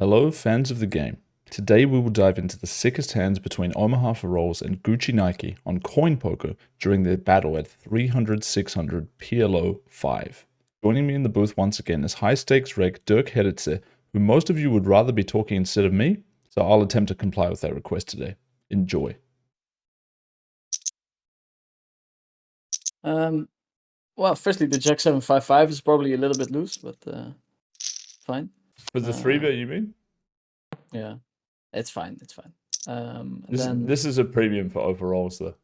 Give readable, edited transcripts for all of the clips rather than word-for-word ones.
Hello fans of the game. Today we will dive into the sickest hands between Omaha4rollz and GucciNIKE on CoinPoker during their battle at 300-600 PLO 5. Joining me in the booth once again is high stakes reg Dirk Heditze, who most of you would rather be talking instead of me, so I'll attempt to comply with that request today. Enjoy. Well, firstly, the Jack 755 is probably a little bit loose, but fine. For the 3-bet, you mean? Yeah, it's fine. It's fine. This is a premium for overalls, though.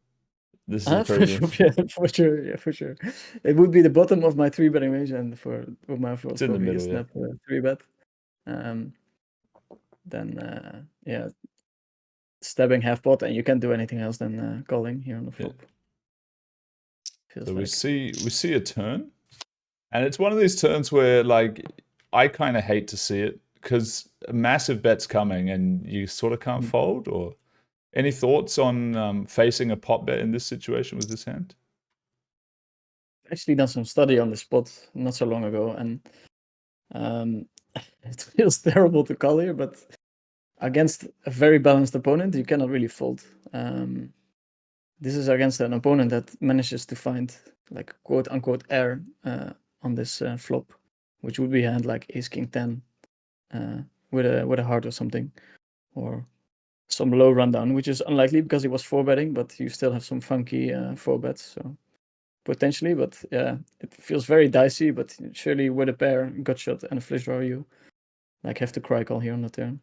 This is a for premium. sure, for sure, yeah, for sure. It would be the bottom of my 3-betting range, and for Omaha4rollz, It's in the probably middle, a snap 3-bet. Then yeah, stabbing half pot, and you can't do anything else than calling here on the flop. So we see a turn, and it's one of these turns where, like, I kind of hate to see it because a massive bet's coming and you sort of can't fold. Or any thoughts on facing a pot bet in this situation with this hand? Actually done some study on the spot not so long ago, and it feels terrible to call here, but against a very balanced opponent, you cannot really fold. This is against an opponent that manages to find, like, quote unquote air on this flop, which would be a hand like Ace King 10 with a heart or something, or some low rundown, which is unlikely because he was 4-betting, but you still have some funky 4-bets, so potentially. But yeah, it feels very dicey, but surely with a pair, gut shot, and a flush draw, you like have to cry call here on the turn.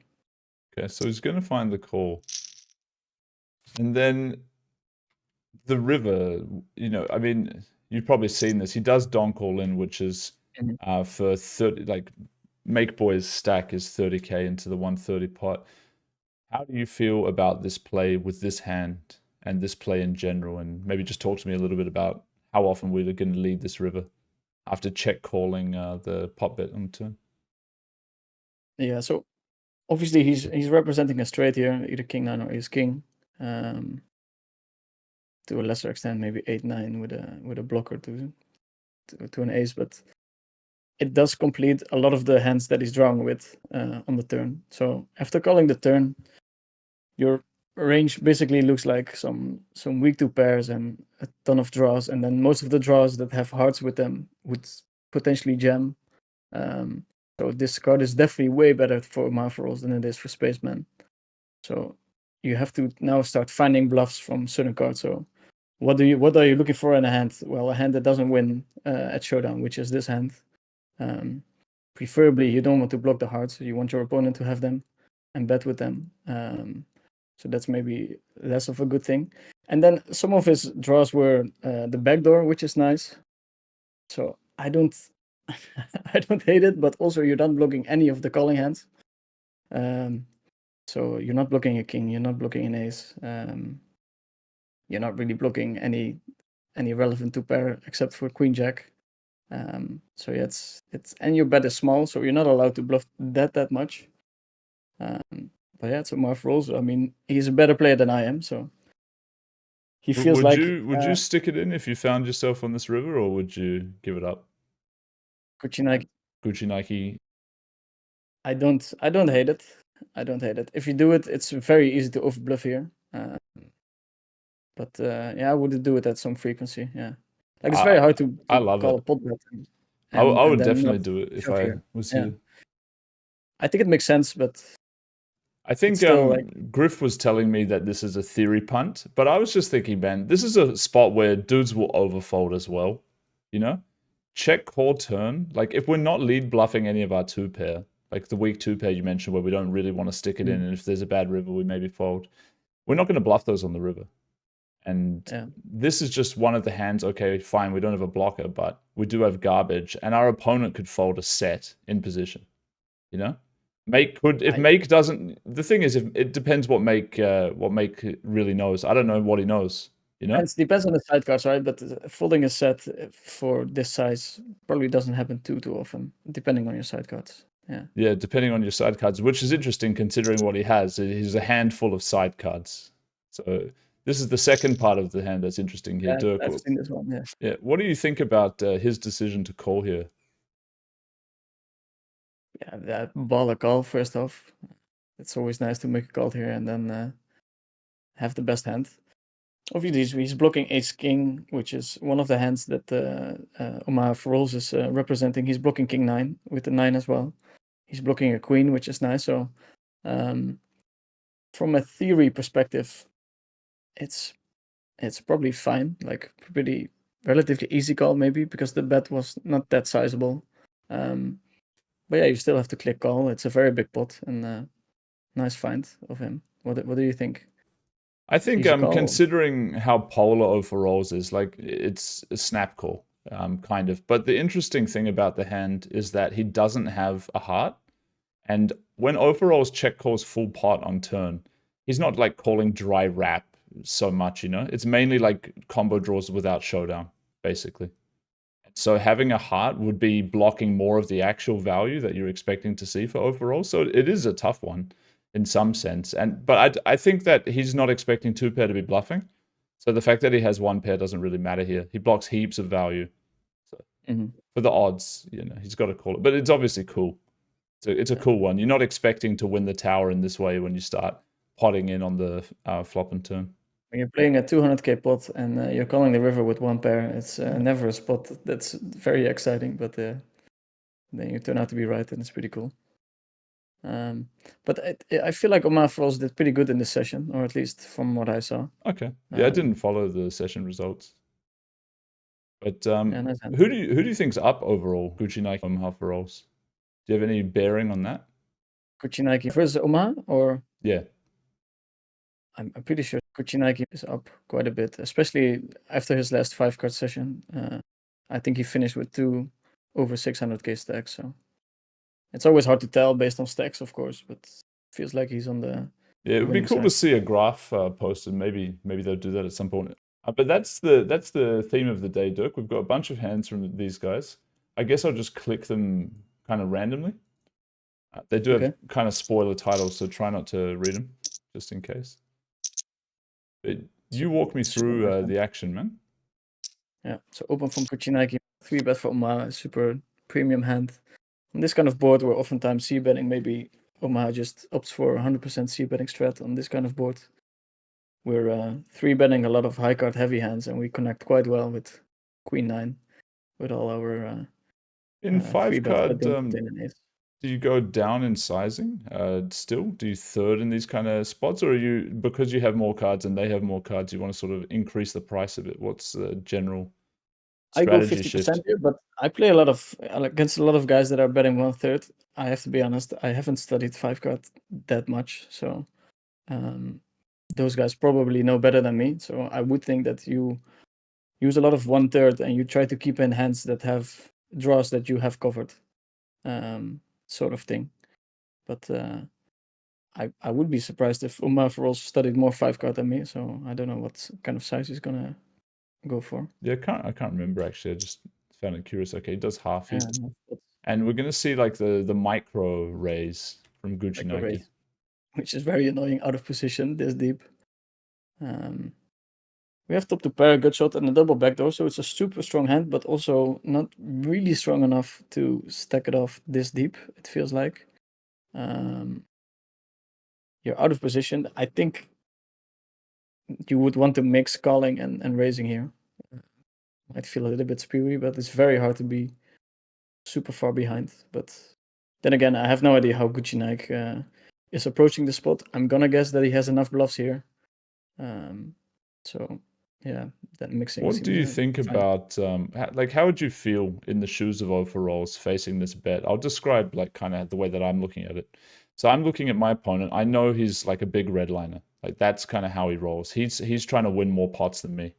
Okay, so he's going to find the call. And then the river, you know, I mean, you've probably seen this. He does donk all in, which is for 30, like, make boys stack is 30k into the 130 pot. How do you feel about this play with this hand and this play in general? And maybe just talk to me a little bit about how often we're going to lead this river after check calling the pot bet on the turn. Yeah, so obviously he's representing a straight here, either King 9 or Ace King. To a lesser extent, maybe 8-9 with a blocker to an ace, but it does complete a lot of the hands that he's drawing with on the turn. So after calling the turn, your range basically looks like some weak 2 pairs and a ton of draws, and then most of the draws that have hearts with them would potentially jam. So this card is definitely way better for Omaha4rollz than it is for Spaceman. So you have to now start finding bluffs from certain cards. So what are you looking for in a hand? Well, a hand that doesn't win at showdown, which is this hand. Preferably, you don't want to block the hearts. You want your opponent to have them and bet with them. So that's maybe less of a good thing. And then some of his draws were the backdoor, which is nice. So I don't hate it, but also you're not blocking any of the calling hands. So you're not blocking a king, you're not blocking an ace. You're not really blocking any relevant 2 pair except for Queen Jack. So yeah, it's and your bet is small, so you're not allowed to bluff that much. But yeah, it's Omaha4rollz. I mean, he's a better player than I am, so he feels would like. Would you stick it in if you found yourself on this river, or would you give it up? GucciNIKE. I don't hate it. I don't hate it. If you do it, it's very easy to overbluff here. But yeah, I would do it at some frequency. Yeah, like it's very hard to I love call it. a pot bet. I would definitely do it if I was you. I think it makes sense, but I think Griff was telling me that this is a theory punt, but I was just thinking, man, this is a spot where dudes will overfold as well. You know, check call turn. Like, if we're not lead bluffing any of our 2 pair, like the weak 2 pair you mentioned, where we don't really want to stick it in, and if there's a bad river, we maybe fold. We're not going to bluff those on the river. And this is just one of the hands. Okay, fine, we don't have a blocker, but we do have garbage, and our opponent could fold a set in position. You know, make could if make doesn't. The thing is, if it depends what make really knows. I don't know what he knows. You know, it depends on the sidecards, right? But folding a set for this size probably doesn't happen too often, depending on your sidecards. Yeah, depending on your sidecards, which is interesting considering what he has. He's a handful of sidecards. So this is the second part of the hand that's interesting here. Dirk, I've seen this one. Yeah, what do you think about his decision to call here? Yeah, that ball a call first off. It's always nice to make a call here and then have the best hand. Obviously, he's blocking ace king, which is one of the hands that Omaha4rollz is representing. He's blocking king 9 with the 9 as well. He's blocking a queen, which is nice. So from a theory perspective, it's probably fine, like pretty relatively easy call maybe because the bet was not that sizable. But yeah, you still have to click call. It's a very big pot and nice find of him. What do you think? I think Easy call? considering how polar overalls is, like it's a snap call, kind of. But the interesting thing about the hand is that he doesn't have a heart. And when overalls check calls full pot on turn, he's not like calling dry wrap so much, you know? It's mainly like combo draws without showdown, basically. So having a heart would be blocking more of the actual value that you're expecting to see for overall. So it is a tough one in some sense. But I think that he's not expecting two pair to be bluffing. So the fact that he has one pair doesn't really matter here. He blocks heaps of value. So for the odds, you know, he's got to call it. But it's obviously cool. It's a cool one. You're not expecting to win the tower in this way when you start potting in on the flop and turn. When you're playing a 200k pot and you're calling the river with one pair, it's never a spot that's very exciting, but then you turn out to be right and it's pretty cool. But I feel like Omaha4rollz did pretty good in this session, or at least from what I saw. Okay. Yeah, I didn't follow the session results. But nice who do you think's up overall? GucciNIKE, Omaha4rollz. Do you have any bearing on that? GucciNIKE versus Omaha, or? Yeah. I'm pretty sure GucciNIKE is up quite a bit, especially after his last 5-card session. I think he finished with 2 over 600k stacks. So it's always hard to tell based on stacks, of course, but feels like he's on the. Yeah, it would be cool to see a graph posted. Maybe they'll do that at some point. But that's the theme of the day, Dirk. We've got a bunch of hands from these guys. I guess I'll just click them kind of randomly. They do have kind of spoiler titles, so try not to read them, just in case. But you walk me through the action, man. Yeah, so open from GucciNIKE, 3-bet for Omaha, super premium hand. On this kind of board, we're oftentimes c-betting. Maybe Omaha just opts for 100% c-betting strat on this kind of board. We're 3-betting a lot of high card heavy hands, and we connect quite well with Queen 9 with all our in 5-card. Do you go down in sizing still? Do you third in these kind of spots, or are you, because you have more cards and they have more cards, you want to sort of increase the price a bit? What's the general strategy shift? I go 50% here, but I play a lot of against a lot of guys that are betting 1/3. I have to be honest, I haven't studied 5-card that much, so those guys probably know better than me. So I would think that you use a lot of 1/3 and you try to keep in hands that have draws that you have covered, sort of thing. But I would be surprised if Omaha4rollz studied more 5-card than me. So I don't know what kind of size he's gonna go for. Yeah, I can't remember actually. I just found it curious. Okay, he does half here. And we're gonna see like the micro raise from GucciNIKE, which is very annoying out of position this deep. We have top to pair, a good shot, and a double backdoor, so it's a super strong hand, but also not really strong enough to stack it off this deep, it feels like. You're out of position. I think you would want to mix calling and raising here. Might feel a little bit spewy, but it's very hard to be super far behind. But then again, I have no idea how GucciNIKE is approaching the spot. I'm gonna guess that he has enough bluffs here. So yeah, that mixing. What do you think about like how would you feel in the shoes of overalls facing this bet? I'll describe like kind of the way that I'm looking at it. So I'm looking at my opponent. I know he's like a big redliner. Like that's kind of how he rolls. He's trying to win more pots than me.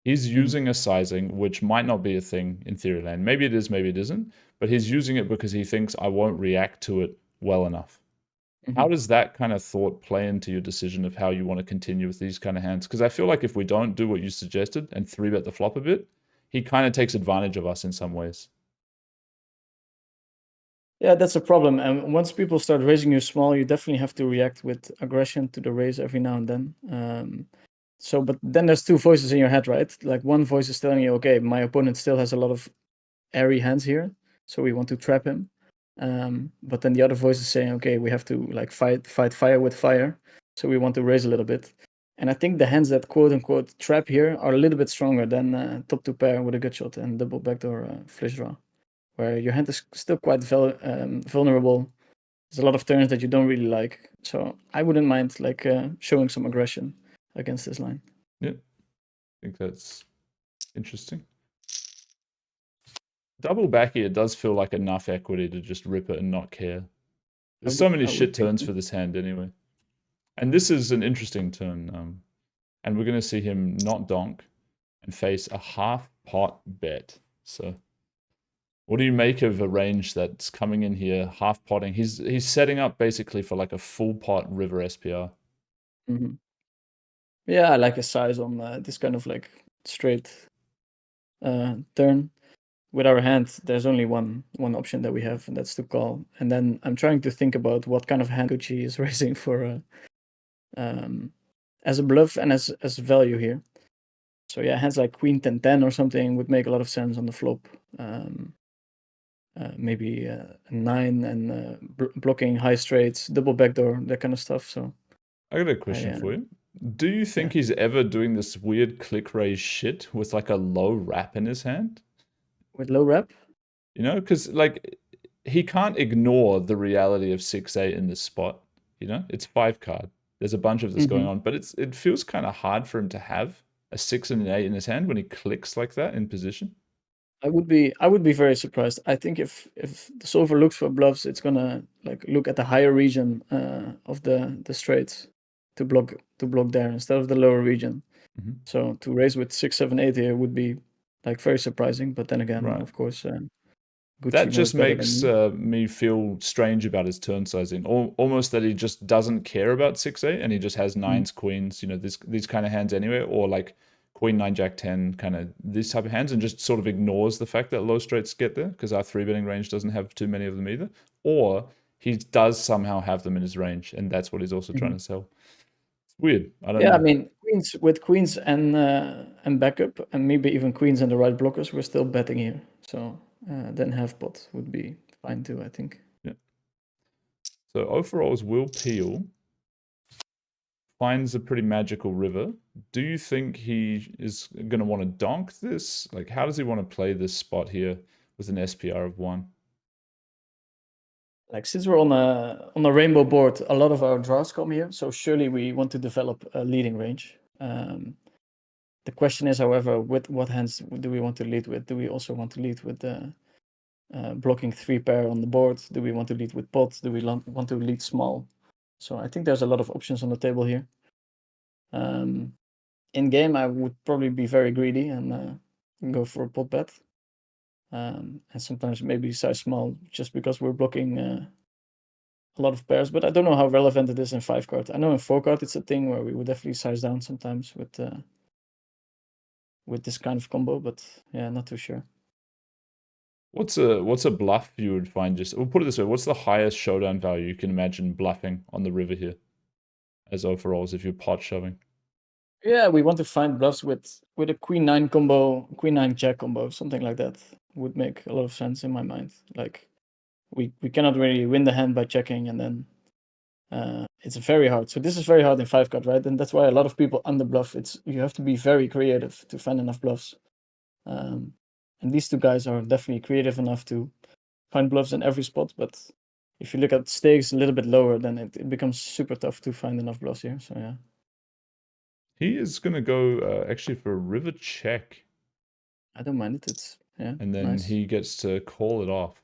He's using a sizing, which might not be a thing in theory land. Maybe it is, maybe it isn't. But he's using it because he thinks I won't react to it well enough. How does that kind of thought play into your decision of how you want to continue with these kind of hands? Because I feel like if we don't do what you suggested and 3-bet the flop a bit, he kind of takes advantage of us in some ways. Yeah, that's a problem. And once people start raising you small, you definitely have to react with aggression to the raise every now and then. But then there's two voices in your head, right? Like one voice is telling you, okay, my opponent still has a lot of airy hands here, so we want to trap him. But then the other voice is saying, okay, we have to like fight fire with fire, so we want to raise a little bit. And I think the hands that quote unquote trap here are a little bit stronger than top 2 pair with a gut shot and double backdoor flush draw, where your hand is still quite vulnerable. There's a lot of turns that you don't really like, so I wouldn't mind like showing some aggression against this line. Yeah, I think that's interesting. Double back here does feel like enough equity to just rip it and not care. There's so many shit turns for this hand anyway. And this is an interesting turn. And we're going to see him not donk and face a half pot bet. So what do you make of a range that's coming in here, half potting? He's setting up basically for like a full pot river SPR. Mm-hmm. Yeah, I like his size on this kind of like straight turn. With our hand, there's only one option that we have, and that's to call. And then I'm trying to think about what kind of hand Gucci is raising for as a bluff and as value here. So yeah, hands like Queen 10-10 or something would make a lot of sense on the flop. Maybe a 9 and blocking high straights, double backdoor, that kind of stuff. So I got a question for you. Do you think he's ever doing this weird click raise shit with like a low wrap in his hand? With low wrap? You know, because like he can't ignore the reality of 6-8 in this spot. You know, it's 5 card. There's a bunch of this going on, but it feels kind of hard for him to have a 6 and an 8 in his hand when he clicks like that in position. I would be very surprised. I think if the solver looks for bluffs, it's gonna like look at the higher region of the straights to block there instead of the lower region. So to raise with 6, 7, 8 here would be like very surprising. But then again, of course, Gucci that knows just better makes than me. me feel strange about his turn sizing. Almost that he just doesn't care about 6-8 and he just has nines, queens, you know, these kind of hands anyway, or like Queen 9 Jack 10, kind of these type of hands, and just sort of ignores the fact that low straights get there because our 3-betting range doesn't have too many of them either. Or he does somehow have them in his range, and that's what he's also trying to sell. It's weird. I don't know. I mean, queens and backup, and maybe even queens and the right blockers, we're still betting here. So then half pot would be fine too, I think. Yeah. So Omaha4rollz will peel. Finds a pretty magical river. Do you think he is going to want to donk this? Like, how does he want to play this spot here with an SPR of 1? Like, since we're on a rainbow board, a lot of our draws come here, so surely we want to develop a leading range. The question is, however, with what hands do we want to lead with? Do we also want to lead with blocking 3 pair on the board? Do we want to lead with pot? Do we want to lead small? So I think there's a lot of options on the table here. In game, I would probably be very greedy and go for a pot bet. And sometimes maybe size small just because we're blocking a lot of pairs. But I don't know how relevant it is in 5 card. I know in 4 card it's a thing where we would definitely size down sometimes with this kind of combo. But yeah, not too sure. What's a bluff you would find? Just we'll put it this way: what's the highest showdown value you can imagine bluffing on the river here as Omaha4rollz if you're pot shoving? Yeah, we want to find bluffs with a Queen 9 combo, Queen 9 Jack combo, something like that would make a lot of sense in my mind. Like we cannot really win the hand by checking, and then it's very hard. So this is very hard in 5 card, right? And that's why a lot of people underbluff. You have to be very creative to find enough bluffs. And these two guys are definitely creative enough to find bluffs in every spot. But if you look at stakes a little bit lower, then it becomes super tough to find enough bluffs here. So yeah. He is going to go actually for a river check. I don't mind it. It's and then nice. he gets to call it off.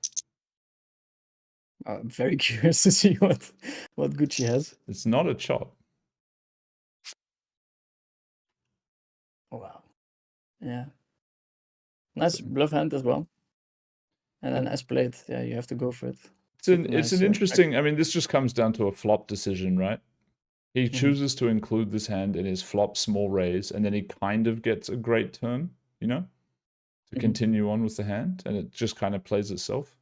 I'm very curious to see what Gucci has. It's not a chop. Oh, wow. Yeah. Nice bluff hand as well. And then as played, yeah, you have to go for it. It's an interesting. I mean, this just comes down to a flop decision, right? He chooses to include this hand in his flop small raise, and then he kind of gets a great turn, you know, to continue on with the hand, and it just kind of plays itself.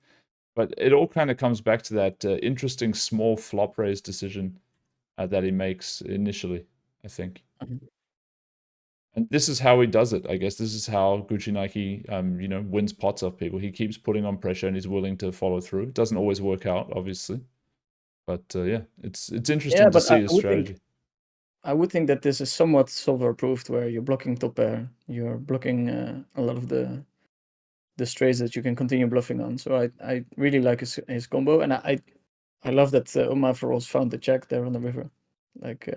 But it all kind of comes back to that interesting small flop raise decision that he makes initially, I think. And this is how he does it, I guess. This is how GucciNIKE, wins pots off people. He keeps putting on pressure and he's willing to follow through. It doesn't always work out, obviously, but yeah, it's interesting to but see his strategy. I would think that this is somewhat solver-proofed, where you're blocking top pair, you're blocking a lot of the strays that you can continue bluffing on. So I really like his combo, and I love that Omaha4rollz found the check there on the river. Like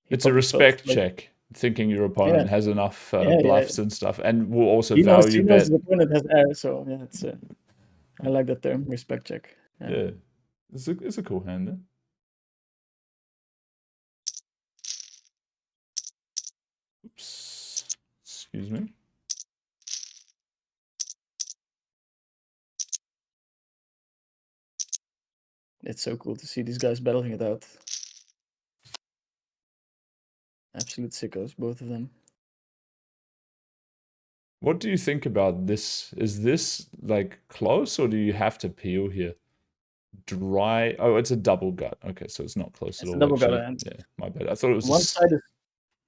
it's a respect check, thinking your opponent has enough bluffs and stuff, and will also value bet. He knows the opponent has air, so yeah, it's I like that term, respect check. Yeah, it's a cool hand. Eh? Oops, excuse me. It's so cool to see these guys battling it out. Absolute sickos, both of them. What do you think about this? Is this like close, or do you have to peel here? Dry. Oh, it's a double gut. Okay, so it's not close at all. Double gut, yeah, my bad. I thought it was one side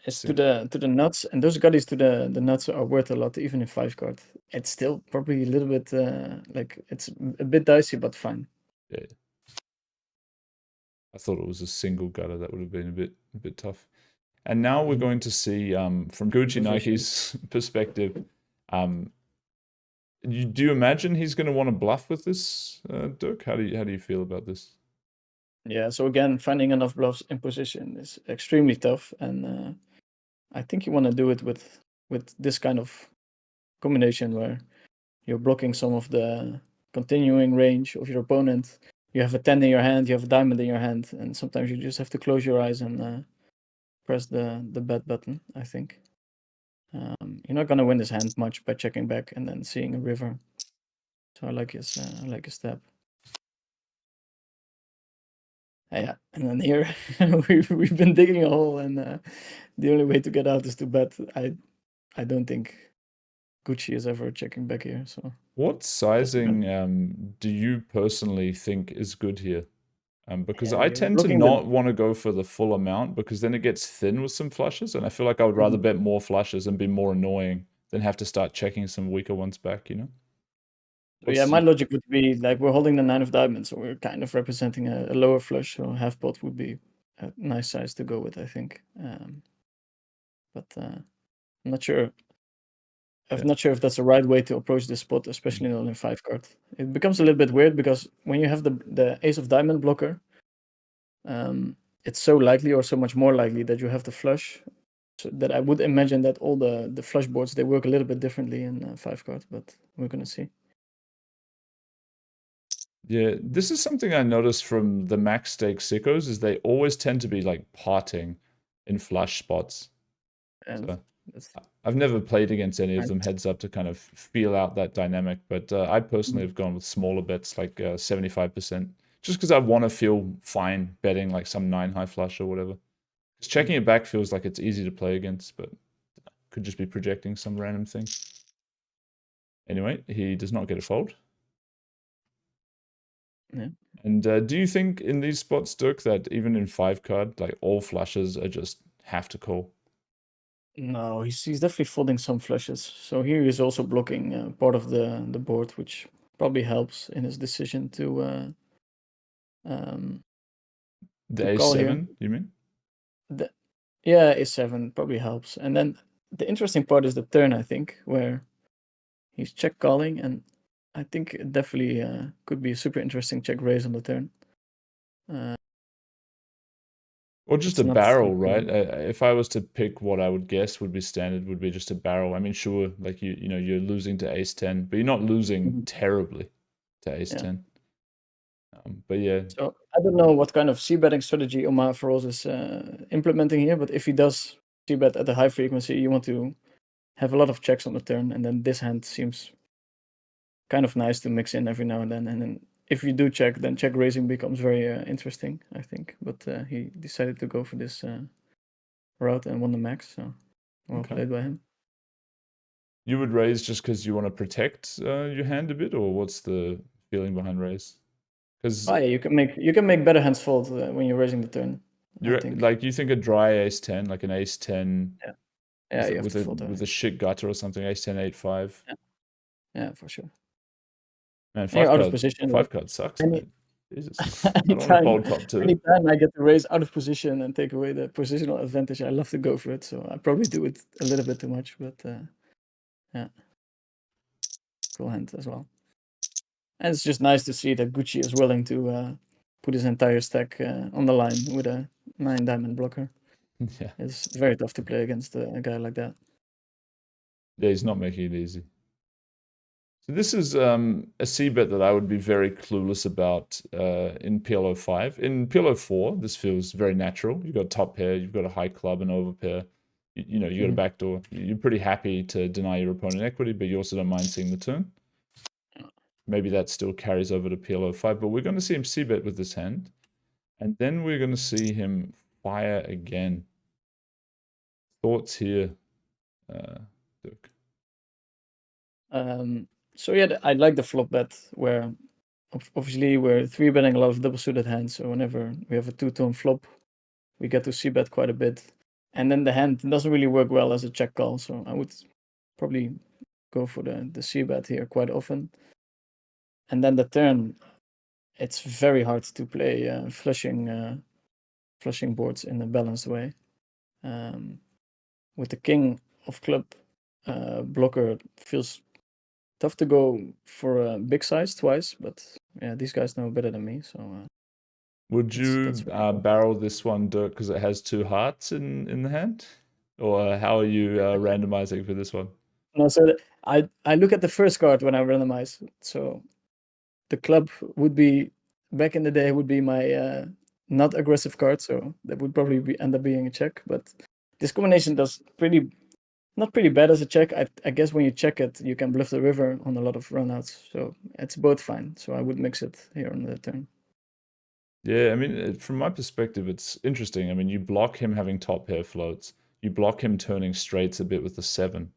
is to the nuts, and those gutties to the nuts are worth a lot, even in 5 card. It's still probably a little bit like it's a bit dicey, but fine. Yeah. I thought it was a single gutter. That would have been a bit tough. And now we're going to see from GucciNIKE's perspective. Do you imagine he's going to want to bluff with this, Dirk? How do you feel about this? Yeah. So again, finding enough bluffs in position is extremely tough, and I think you want to do it with this kind of combination where you're blocking some of the continuing range of your opponent. You have a 10 in your hand, you have a diamond in your hand, and sometimes you just have to close your eyes and press the bet button, I think. You're not gonna win this hand much by checking back and then seeing a river. So I like his step. Yeah, and then here we've been digging a hole, and the only way to get out is to bet. I don't think Gucci is ever checking back here. So what sizing do you personally think is good here? Because I tend to not want to go for the full amount, because then it gets thin with some flushes, and I feel like I would rather bet more flushes and be more annoying than have to start checking some weaker ones back, So yeah, my logic would be like we're holding the 9 of diamonds, so we're kind of representing a lower flush, so half pot would be a nice size to go with, I think. But I'm not sure. I'm not sure if that's the right way to approach this spot, especially not in 5 card. It becomes a little bit weird because when you have the ace of diamond blocker, it's so likely or so much more likely that you have the flush. So that I would imagine that all the flush boards, they work a little bit differently in 5 card, but we're gonna see. Yeah, this is something I noticed from the max stake sickos, is they always tend to be like parting in flush spots. And so I've never played against any of them heads up to kind of feel out that dynamic, but I personally have gone with smaller bets, like 75%, just because I want to feel fine betting like some 9 high flush or whatever. Because checking it back feels like it's easy to play against, but could just be projecting some random thing. Anyway, he does not get a fold. Yeah. And do you think in these spots, Dirk, that even in 5 card, like all flushes are just have to call? No, he's definitely folding some flushes. So here he's also blocking part of the board, which probably helps in his decision to the A7, you mean? Yeah, A7 probably helps. And then the interesting part is the turn, I think, where he's check calling, and I think it definitely could be a super interesting check raise on the turn. Or just a barrel, right? If I was to pick what I would guess would be standard, would be just a barrel. I mean, sure, like you're losing to ace 10, but you're not losing terribly to ace 10. But yeah. So I don't know what kind of c-betting strategy Omaha4rollz is implementing here, but if he does c-bet at a high frequency, you want to have a lot of checks on the turn, and then this hand seems kind of nice to mix in every now and then. And then if you do check, then check raising becomes very interesting, I think. But he decided to go for this route and won the max, so well played by him. You would raise just because you want to protect your hand a bit, or what's the feeling behind raise? Because yeah, you can make better hands fold when you're raising the turn. You think a dry ace 10, like an ace 10, Yeah, you have with to fold a shit gutter or something. Ace 10 8 5. Yeah, for sure. Man, And you're out of position. five card sucks, Any, man. Jesus, I don't want to anytime, fold top 2. anytime I get to raise out of position and take away the positional advantage, I love to go for it. So I probably do it a little bit too much, but yeah, cool hand as well. And it's just nice to see that Gucci is willing to put his entire stack on the line with a 9 diamond blocker. Yeah. It's very tough to play against a guy like that. Yeah, he's not making it easy. So this is a c-bet that I would be very clueless about in PLO 5. In PLO 4, this feels very natural. You've got top pair, you've got a high club and overpair. You know, you got a backdoor. You're pretty happy to deny your opponent equity, but you also don't mind seeing the turn. Maybe that still carries over to PLO 5, but we're going to see him c-bet with this hand. And then we're going to see him fire again. Thoughts here, Dirk? So yeah, I like the flop bet where obviously we're 3-betting a lot of double suited hands. So whenever we have a 2-tone flop, we get to c-bet quite a bit. And then the hand doesn't really work well as a check call. So I would probably go for the c-bet here quite often. And then the turn, it's very hard to play flushing boards in a balanced way. With the king of club blocker, feels tough to go for a big size twice, but yeah, these guys know better than me. So would you barrel this one, Dirk, because it has 2 hearts in the hand, or how are you randomizing for this one? No, so I look at the first card when I randomize. So the club would be back in the day would be my not aggressive card, so that would probably end up being a check. But this combination does not pretty bad as a check. I guess when you check it, you can bluff the river on a lot of runouts, so it's both fine. So I would mix it here on the turn. Yeah, I mean, from my perspective, it's interesting. I mean, you block him having top pair floats. You block him turning straights a bit with the 7.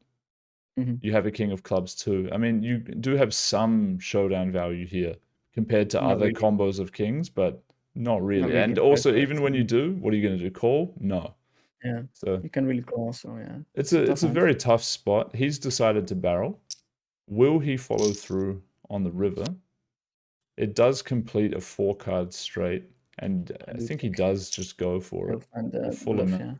You have a king of clubs too. I mean, you do have some showdown value here compared to other combos of kings, but not really. And also, even when you do, what are you going to do? Call? No. Yeah. So you can really call. So yeah, it's a very tough spot. He's decided to barrel. Will he follow through on the river? It does complete a 4-card straight, and I think he does just go for it. The full amount. Yeah.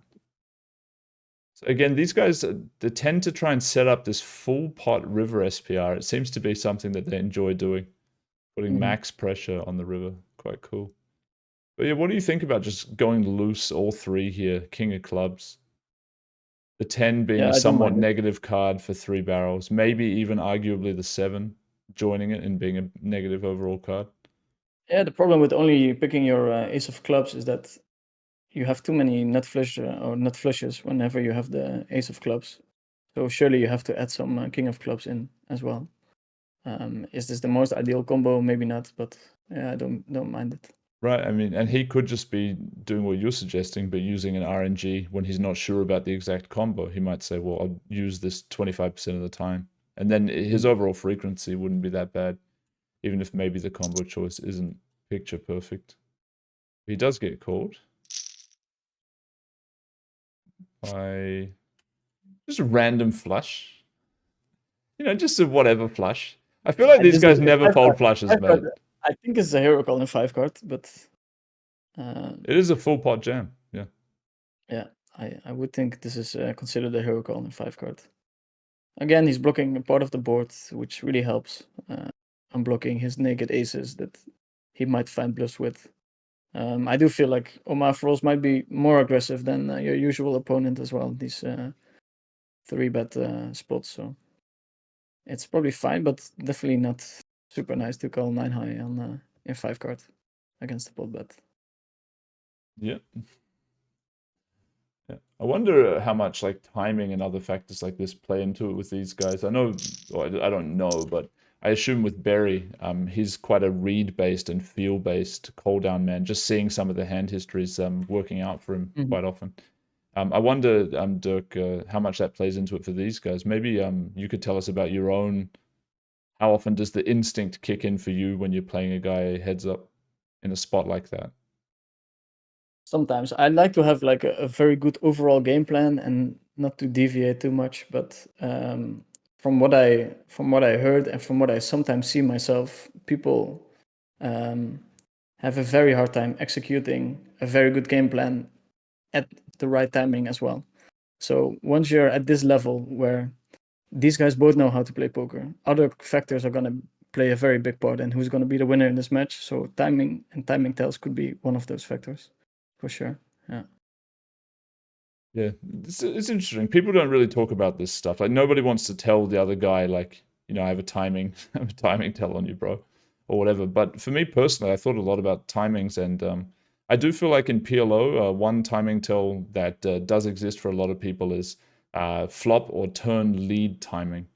So again, these guys they tend to try and set up this full pot river SPR. It seems to be something that they enjoy doing, putting max pressure on the river. Quite cool. But yeah, what do you think about just going loose all 3 here? King of clubs. The 10 being a somewhat negative card for 3 barrels. Maybe even arguably the 7 joining it and being a negative overall card. Yeah, the problem with only picking your ace of clubs is that you have too many nut flush or nut flushes whenever you have the ace of clubs. So surely you have to add some king of clubs in as well. Is this the most ideal combo? Maybe not, but yeah, I don't mind it. Right, I mean, and he could just be doing what you're suggesting, but using an RNG when he's not sure about the exact combo. He might say, well, I'll use this 25% of the time. And then his overall frequency wouldn't be that bad, even if maybe the combo choice isn't picture perfect. He does get called by just a random flush. You know, just a whatever flush. I feel like these guys never fold flushes, mate. I think it's a hero call in 5 card, but it is a full pot jam. Yeah. Yeah, I would think this is considered a hero call in 5 card. Again, he's blocking a part of the board, which really helps. Unblocking his naked aces that he might find bluffs with. I do feel like Omaha4rollz might be more aggressive than your usual opponent as well. These 3-bet spots, so it's probably fine, but definitely not super nice to call 9 high on in 5 card against the pot bet. Yeah. Yeah. I wonder how much like timing and other factors like this play into it with these guys. I know, well, I don't know, but I assume with Barry, he's quite a read-based and feel-based call-down man. Just seeing some of the hand histories working out for him quite often. I wonder, Dirk, how much that plays into it for these guys. Maybe you could tell us about your own. How often does the instinct kick in for you when you're playing a guy heads up in a spot like that? Sometimes I like to have like a very good overall game plan and not to deviate too much. But from what I heard and from what I sometimes see myself, people have a very hard time executing a very good game plan at the right timing as well. So once you're at this level where these guys both know how to play poker, other factors are going to play a very big part in who's going to be the winner in this match. So timing and timing tells could be one of those factors, for sure. Yeah. Yeah, it's interesting. People don't really talk about this stuff. Like nobody wants to tell the other guy, like, you know, I have a timing, I have a timing tell on you, bro, or whatever. But for me personally, I thought a lot about timings, and I do feel like in PLO, one timing tell that does exist for a lot of people is flop or turn lead timing.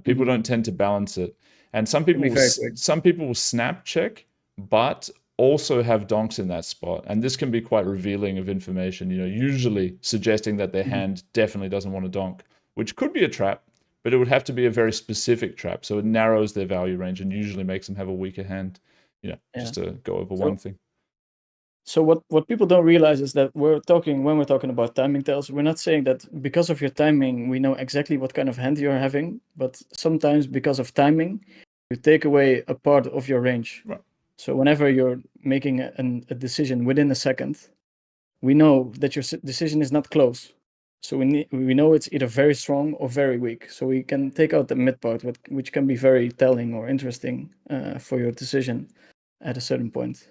People don't tend to balance it, and some people will snap check, but also have donks in that spot, and this can be quite revealing of information. You know, usually suggesting that their hand definitely doesn't want to donk, which could be a trap, but it would have to be a very specific trap, so it narrows their value range and usually makes them have a weaker hand. You know, just to go over one thing. So what people don't realize is that when we're talking about timing tells, we're not saying that because of your timing we know exactly what kind of hand you're having, but sometimes because of timing you take away a part of your range. Right. So whenever you're making a decision within a second, we know that your decision is not close. So we know it's either very strong or very weak. So we can take out the mid part, which can be very telling or interesting for your decision at a certain point.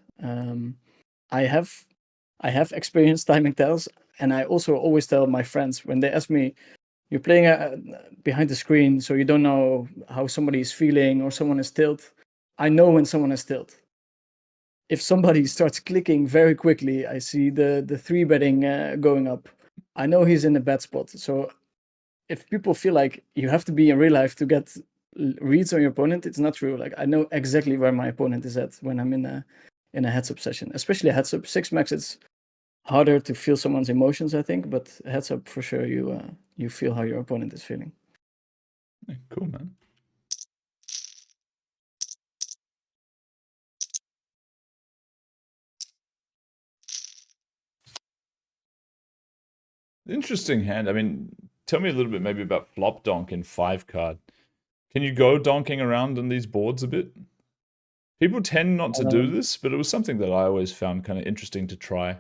I have experienced timing tells, and I also always tell my friends when they ask me, "You're playing behind the screen, so you don't know how somebody is feeling or someone is tilt." I know when someone is tilt. If somebody starts clicking very quickly, I see the 3-betting going up. I know he's in a bad spot. So if people feel like you have to be in real life to get reads on your opponent, it's not true. Like I know exactly where my opponent is at when I'm in a heads-up session, especially a heads-up 6-max. It's harder to feel someone's emotions, I think, but heads-up for sure you feel how your opponent is feeling. Yeah, cool, man. Interesting hand. I mean, tell me a little bit maybe about flop donk in 5-card. Can you go donking around on these boards a bit? People tend not to do this, but it was something that I always found kind of interesting to try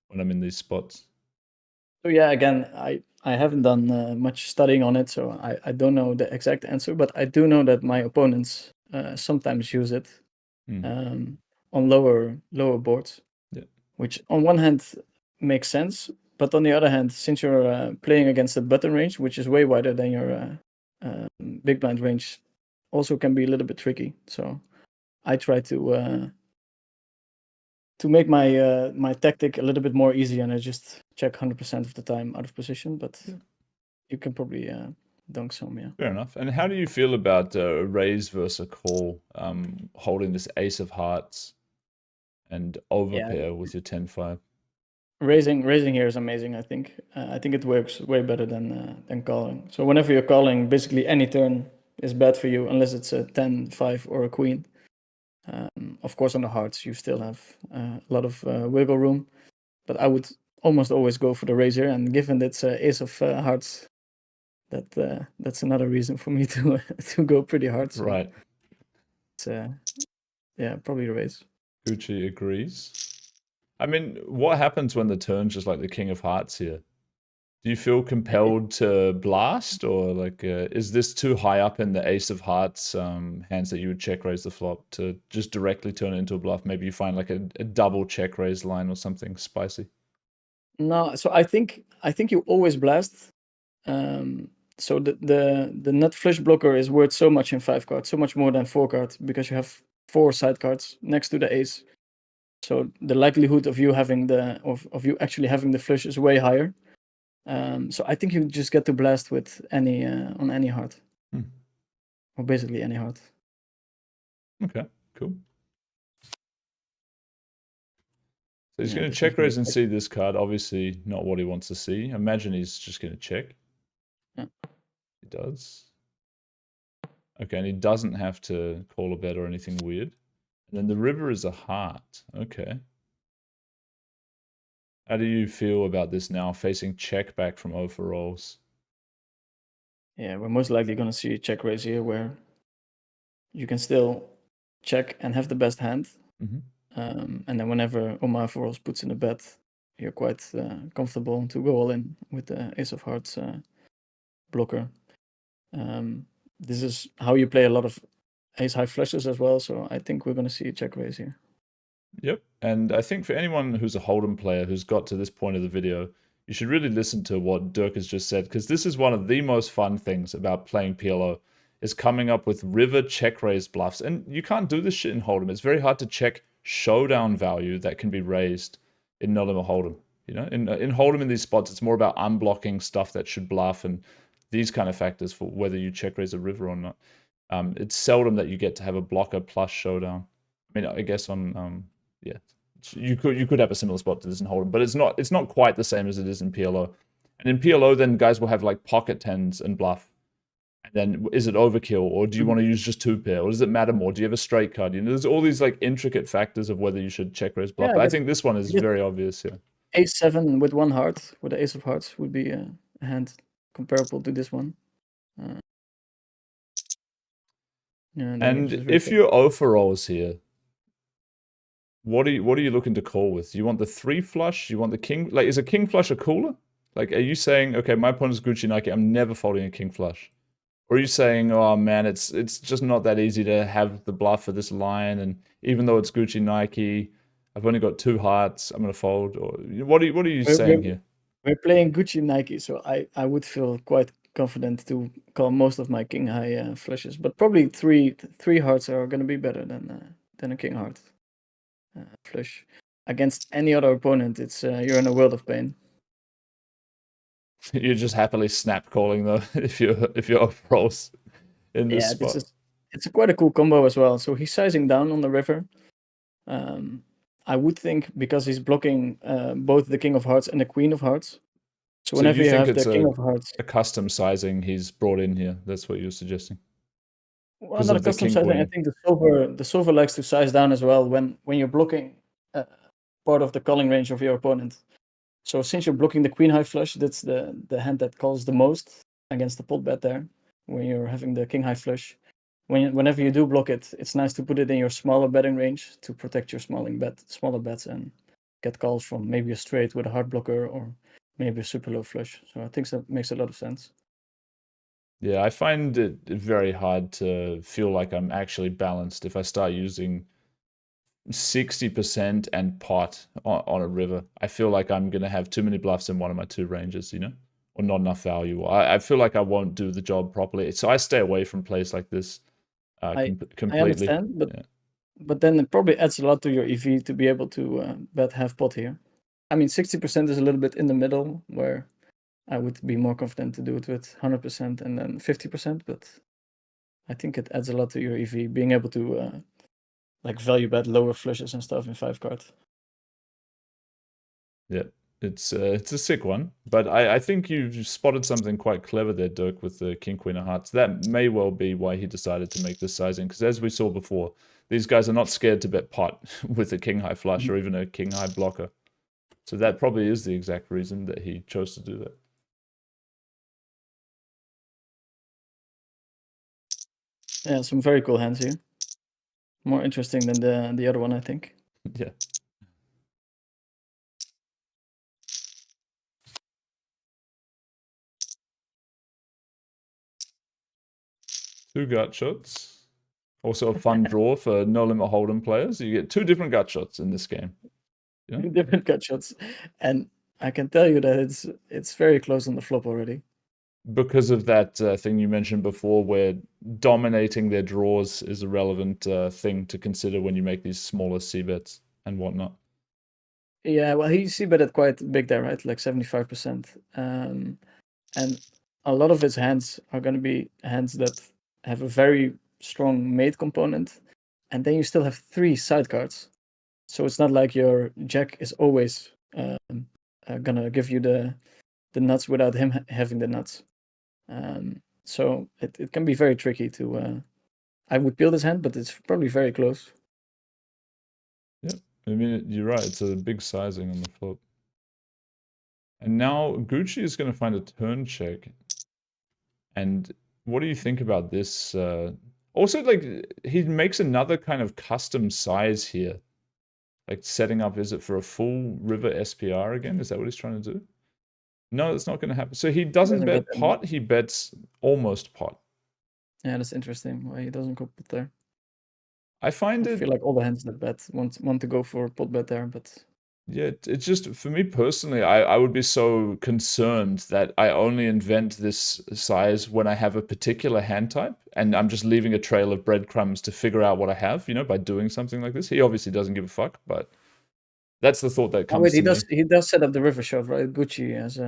when I'm in these spots. So yeah, again, I haven't done much studying on it, so I don't know the exact answer, but I do know that my opponents sometimes use it on lower boards, which on one hand makes sense, but on the other hand, since you're playing against a button range, which is way wider than your big blind range, also can be a little bit tricky. So I try to make my tactic a little bit more easy, and I just check 100% of the time out of position. But you can probably dunk some, yeah. Fair enough. And how do you feel about a raise versus a call, holding this ace of hearts and overpair with your 10-5? Raising here is amazing. I think it works way better than calling. So whenever you're calling, basically any turn is bad for you unless it's a 10-5 or a queen. Of course, on the hearts you still have a lot of wiggle room, but I would almost always go for the raiser. And given it's ace of hearts, that's another reason for me to go pretty hard. So right. It's yeah, probably the raise. Gucci agrees. I mean, what happens when the turn's just like the king of hearts here? Do you feel compelled to blast, or like is this too high up in the ace of hearts hands that you would check raise the flop to just directly turn it into a bluff? Maybe you find like a double check raise line or something spicy. No, so I think you always blast. So the nut flush blocker is worth so much in 5 cards, so much more than 4 cards, because you have 4 side cards next to the ace. So the likelihood of you having of you actually having the flush is way higher. So I think you just get to blast with any on any heart, or basically any heart. Okay, cool. So he's going to check raise and see this card. Obviously, not what he wants to see. Imagine he's just going to check. Yeah. He does. Okay, and he doesn't have to call a bet or anything weird. And then the river is a heart. Okay. How do you feel about this now, facing check back from Omaha4rollz? Yeah, we're most likely going to see a check raise here where you can still check and have the best hand. And then whenever Omaha4rollz puts in a bet, you're quite comfortable to go all in with the Ace of Hearts blocker. This is how you play a lot of ace high flushes as well, so I think we're going to see a check raise here. Yep, and I think for anyone who's a Hold'em player who's got to this point of the video, you should really listen to what Dirk has just said, because this is one of the most fun things about playing PLO, is coming up with river check raise bluffs. And you can't do this shit in Hold'em. It's very hard to check showdown value that can be raised in no-limit Hold'em. You know, in Hold'em in these spots, it's more about unblocking stuff that should bluff and these kind of factors for whether you check raise a river or not. It's seldom that you get to have a blocker plus showdown. I mean, I guess on yeah, you could have a similar spot to this in Hold'em, but it's not quite the same as it is in PLO. And in PLO, then guys will have like pocket tens and bluff. And then is it overkill, or do you want to use just two pair, or does it matter more? Do you have a straight card? You know, there's all these like intricate factors of whether you should check raise bluff. Yeah, But I think this one is very obvious here. Ace-7 with one heart, with the Ace of Hearts, would be a hand comparable to this one. Yeah, and if you're Omaha4rollz here, what are you looking to call with? Do you want the 3 flush? You want the king? Like, is a king flush a cooler? Like, are you saying, okay, my opponent's GucciNIKE, I'm never folding a king flush? Or are you saying, oh man, it's just not that easy to have the bluff for this line, and even though it's GucciNIKE, I've only got 2 hearts, I'm gonna fold? Or what are you saying here? We're playing GucciNIKE, so I would feel quite confident to call most of my king high flushes, but probably three hearts are gonna be better than a king heart flush. Against any other opponent, it's you're in a world of pain. You're just happily snap calling though, if you're Omaha4rollz in this spot. It's quite a cool combo as well. So he's sizing down on the river. I would think because he's blocking both the king of hearts and the queen of hearts. So whenever you have the king of hearts, a custom sizing he's brought in here. That's what you're suggesting. Well, not a custom sizing. I think the silver likes to size down as well when you're blocking part of the calling range of your opponent. So since you're blocking the queen high flush, that's the hand that calls the most against the pot bet there. When you're having the king high flush, whenever you do block it, it's nice to put it in your smaller betting range to protect your smaller bets and get calls from maybe a straight with a hard blocker or maybe a super low flush. So I think that makes a lot of sense. Yeah, I find it very hard to feel like I'm actually balanced if I start using 60% and pot on a river. I feel like I'm going to have too many bluffs in one of my 2 ranges, you know, or not enough value. I feel like I won't do the job properly. So I stay away from plays like this completely. I understand, but then it probably adds a lot to your EV to be able to bet half pot here. I mean, 60% is a little bit in the middle where I would be more confident to do it with 100% and then 50%, but I think it adds a lot to your EV, being able to like value bet lower flushes and stuff in 5 card. Yeah, it's a sick one, but I think you've spotted something quite clever there, Dirk, with the king queen of hearts. That may well be why he decided to make this sizing, because as we saw before, these guys are not scared to bet pot with a king high flush or even a king high blocker. So that probably is the exact reason that he chose to do that. Yeah, some very cool hands here. More interesting than the other one, I think. Yeah. Two gut shots. Also a fun draw for no limit Hold'em players. You get 2 different gut shots in this game. Yeah? 2 different gut shots, and I can tell you that it's very close on the flop already. Because of that thing you mentioned before, where dominating their draws is a relevant thing to consider when you make these smaller c-bets and whatnot. Yeah, well, he c-betted quite big there, right? Like 75%. And a lot of his hands are going to be hands that have a very strong mate component, and then you still have 3 sidecards. So it's not like your jack is always gonna give you the nuts without him having the nuts. So it can be very tricky to. I would peel this hand, but it's probably very close. Yeah, I mean, you're right. It's a big sizing on the flop. And now Gucci is going to find a turn check. And what do you think about this? Also, like, he makes another kind of custom size here. Like setting up, is it for a full river SPR again? Is that what he's trying to do? No, it's not going to happen. So he doesn't bet pot, he bets almost pot. Yeah, that's interesting. Why he doesn't go pot there. I feel like all the hands that bet want to go for pot bet there, but yeah, it's just, for me personally, I would be so concerned that I only invent this size when I have a particular hand type, and I'm just leaving a trail of breadcrumbs to figure out what I have, you know, by doing something like this. He obviously doesn't give a fuck, but that's the thought that comes to me. He does set up the river shove, right? Gucci has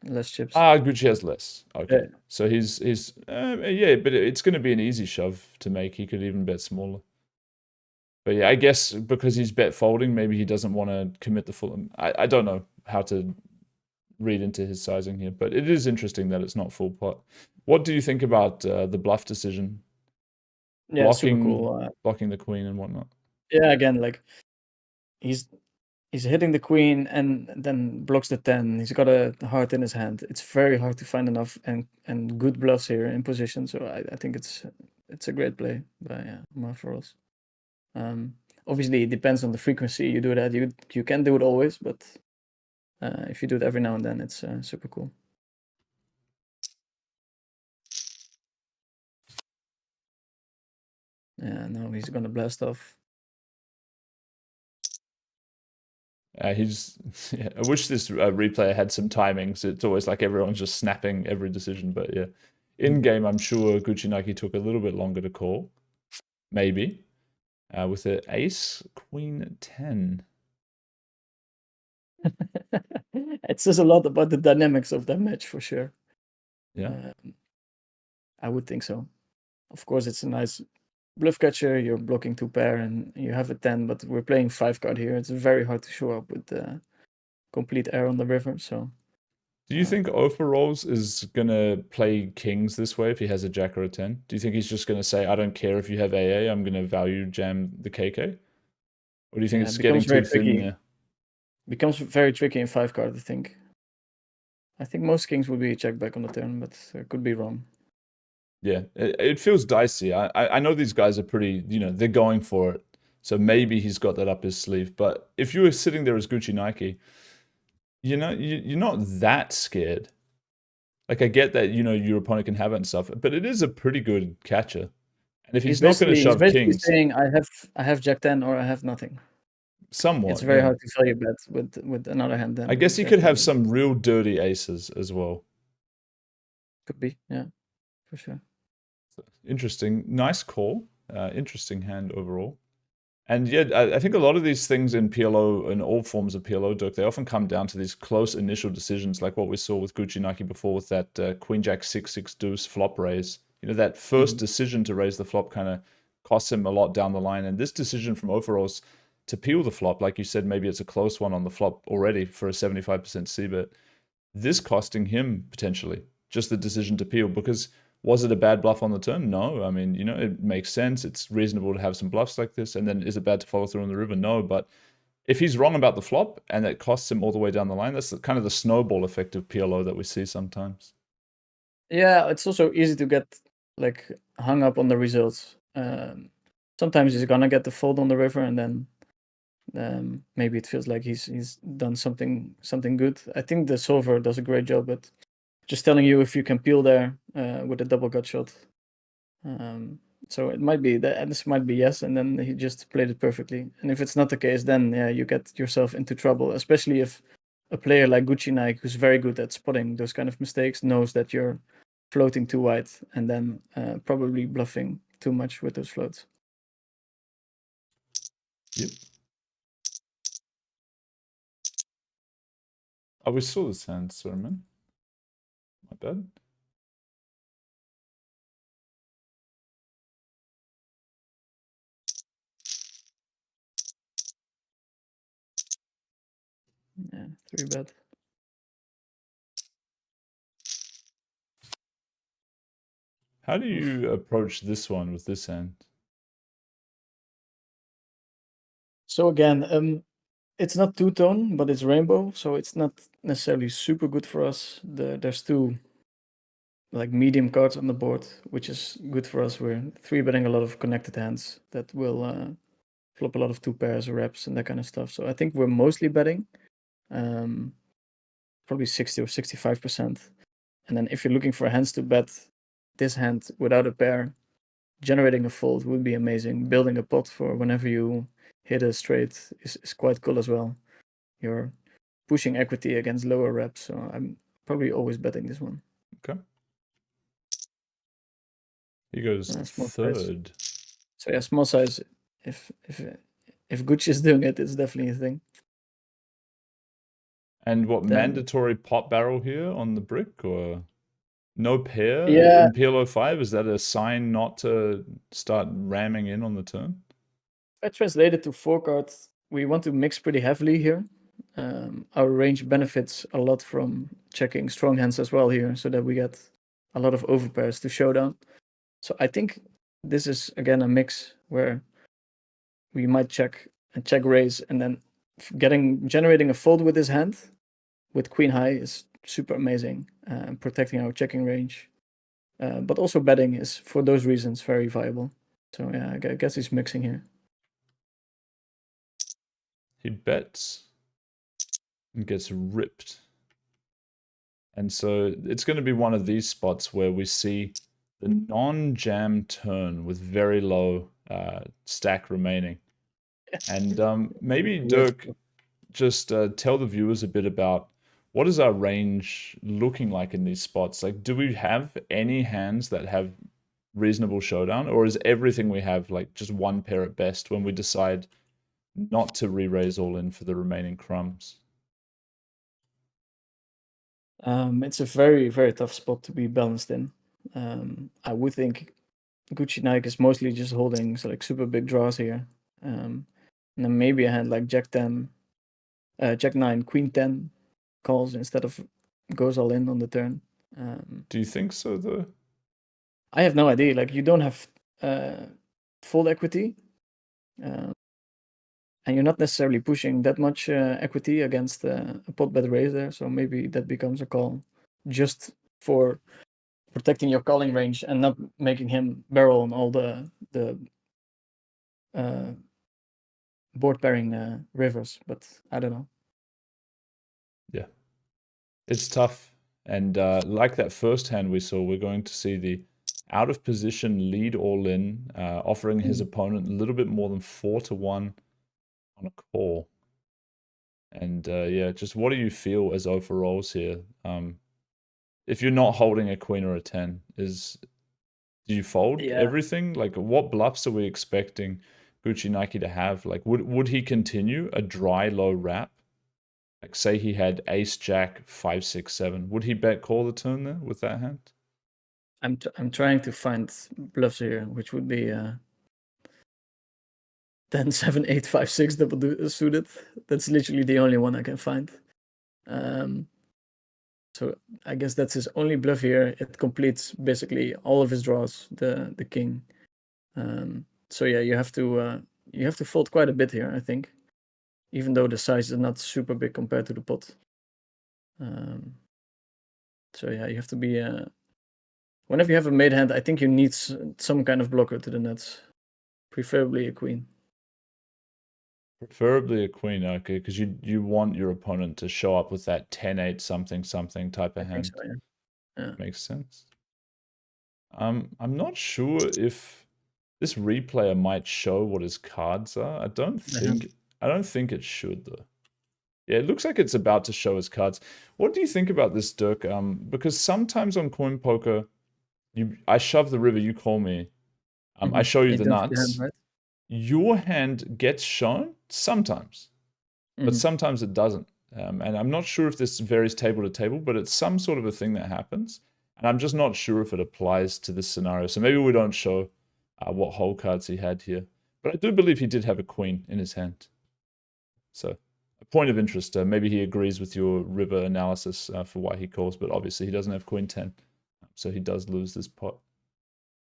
less chips. Ah, Gucci has less. Okay. Yeah. So he's yeah, but it's going to be an easy shove to make. He could even bet smaller. But yeah, I guess because he's bet folding, maybe he doesn't want to commit the full. I don't know how to read into his sizing here, but it is interesting that it's not full pot. What do you think about the bluff decision? Yeah, super cool. Blocking the queen and whatnot. Yeah, again, like he's hitting the queen and then blocks the 10. He's got a heart in his hand. It's very hard to find enough and good bluffs here in position. So I think it's a great play by Omaha4rollz. Obviously, it depends on the frequency you do that. You can do it always, but if you do it every now and then, it's super cool. Yeah, now he's gonna blast off. He's. Yeah, I wish this replay had some timings. It's always like everyone's just snapping every decision. But yeah, in game, I'm sure GucciNIKE took a little bit longer to call, maybe, with the ace queen 10. It says a lot about the dynamics of that match for sure. Yeah, I would think so. Of course, it's a nice bluff catcher. You're blocking 2 pair and you have a 10, but we're playing 5 card here. It's very hard to show up with complete air on the river. So, do you think Omaha4rollz is gonna play kings this way if he has a jack or a 10? Do you think he's just gonna say, "I don't care if you have AA, I'm gonna value jam the KK"? Or do you think it's getting too thin there? Becomes very tricky in 5 card, I think. I think most kings would be check back on the turn, but I could be wrong. Yeah, it feels dicey. I know these guys are pretty, you know, they're going for it. So maybe he's got that up his sleeve. But if you were sitting there as GucciNIKE, you know, you're not that scared. Like, I get that, you know, your opponent can have it and stuff, but it is a pretty good catcher. And if he's not going to shove basically kings, saying I have jack 10 or I have nothing. Somewhat. It's very hard to value bet with another hand. Then I guess he could have some real dirty aces as well. Could be, yeah, for sure. Interesting, nice call. Interesting hand overall. And yeah, I think a lot of these things in PLO, in all forms of PLO, Dirk, they often come down to these close initial decisions, like what we saw with GucciNIKE before with that Queen Jack 6-6 deuce flop raise. You know, that first decision to raise the flop kind of costs him a lot down the line. And this decision from Omaha4rollz to peel the flop, like you said, maybe it's a close one on the flop already for a 75% c-bet. This costing him potentially just the decision to peel, because was it a bad bluff on the turn? No. I mean, you know, it makes sense. It's reasonable to have some bluffs like this. And then is it bad to follow through on the river? No. But if he's wrong about the flop and it costs him all the way down the line, that's kind of the snowball effect of PLO that we see sometimes. Yeah, it's also easy to get like hung up on the results. Sometimes he's gonna get the fold on the river, and then maybe it feels like he's done something good. I think the solver does a great job at just telling you if you can peel there with a double gut shot. So it might be that this might be yes, and then he just played it perfectly. And if it's not the case, then yeah, you get yourself into trouble, especially if a player like GucciNIKE, who's very good at spotting those kind of mistakes, knows that you're floating too wide and then probably bluffing too much with those floats. Yep. Oh, we saw this hand, Sermon. My bad. Yeah, 3-bet. How do you approach this one with this hand? So again, it's not two-tone, but it's rainbow, so it's not necessarily super good for us. There's two like medium cards on the board, which is good for us. We're 3-betting a lot of connected hands that will flop a lot of 2 pairs, reps, and that kind of stuff. So I think we're mostly betting, probably 60 or 65%. And then if you're looking for hands to bet this hand without a pair, generating a fold would be amazing. Building a pot for whenever you hit a straight is quite cool as well. You're pushing equity against lower reps, so I'm probably always betting this one. Okay. He goes third. So yeah, small size. If Gucci is doing it, it's definitely a thing. And what, mandatory pot barrel here on the brick, or no pair in PLO 5? Is that a sign not to start ramming in on the turn? If I translate it to 4 cards, we want to mix pretty heavily here. Our range benefits a lot from checking strong hands as well here, so that we get a lot of overpairs to showdown. So I think this is again a mix where we might check and check raise, and then generating a fold with his hand with queen high is super amazing, protecting our checking range. But also betting is, for those reasons, very viable. So yeah, I guess he's mixing here. He bets and gets ripped. And so it's going to be one of these spots where we see the non-jam turn with very low stack remaining. And maybe Dirk, just tell the viewers a bit about what is our range looking like in these spots? Like, do we have any hands that have reasonable showdown, or is everything we have like just one pair at best when we decide not to re-raise all in for the remaining crumbs? It's a very, very tough spot to be balanced in. I would think GucciNIKE is mostly just holding like super big draws here. And then maybe a hand like Jack 10, Jack 9, Queen 10 calls instead of goes all in on the turn. Do you think so, though? I have no idea. Like, you don't have fold equity. And you're not necessarily pushing that much equity against a pot bet raise there, so maybe that becomes a call just for protecting your calling range and not making him barrel on all the board pairing rivers. But I don't know. Yeah, it's tough. And like that first hand we saw, we're going to see the out of position lead all in, offering his opponent a little bit more than 4-1 on a call. And yeah, just what do you feel as overalls here? If you're not holding a queen or a 10, do you fold everything? Like, what bluffs are we expecting GucciNIKE to have? Like, would he continue a dry low wrap? Like, say he had ace jack 5 6 7, would he bet call the turn there with that hand? I'm trying to find bluffs here, which would be 10 7 8 5 6 double suited. That's literally the only one I can find. So I guess that's his only bluff here. It completes basically all of his draws, the king. So yeah, you have to fold quite a bit here, I think, even though the size is not super big compared to the pot. So yeah, you have to be. Whenever you have a made hand, I think you need some kind of blocker to the nuts, preferably a queen. Preferably a queen, okay, because you want your opponent to show up with that 10-8 something something type of hand. So, yeah. Makes sense. I'm not sure if this replayer might show what his cards are. I don't think it should, though. Yeah, it looks like it's about to show his cards. What do you think about this, Dirk? Because sometimes on CoinPoker, I shove the river, you call me. I show you the nuts. Right? Your hand gets shown sometimes, but sometimes it doesn't. And I'm not sure if this varies table to table, but it's some sort of a thing that happens. And I'm just not sure if it applies to this scenario. So maybe we don't show what hole cards he had here. But I do believe he did have a queen in his hand. So a point of interest. Maybe he agrees with your river analysis for why he calls, but obviously he doesn't have queen 10. So he does lose this pot.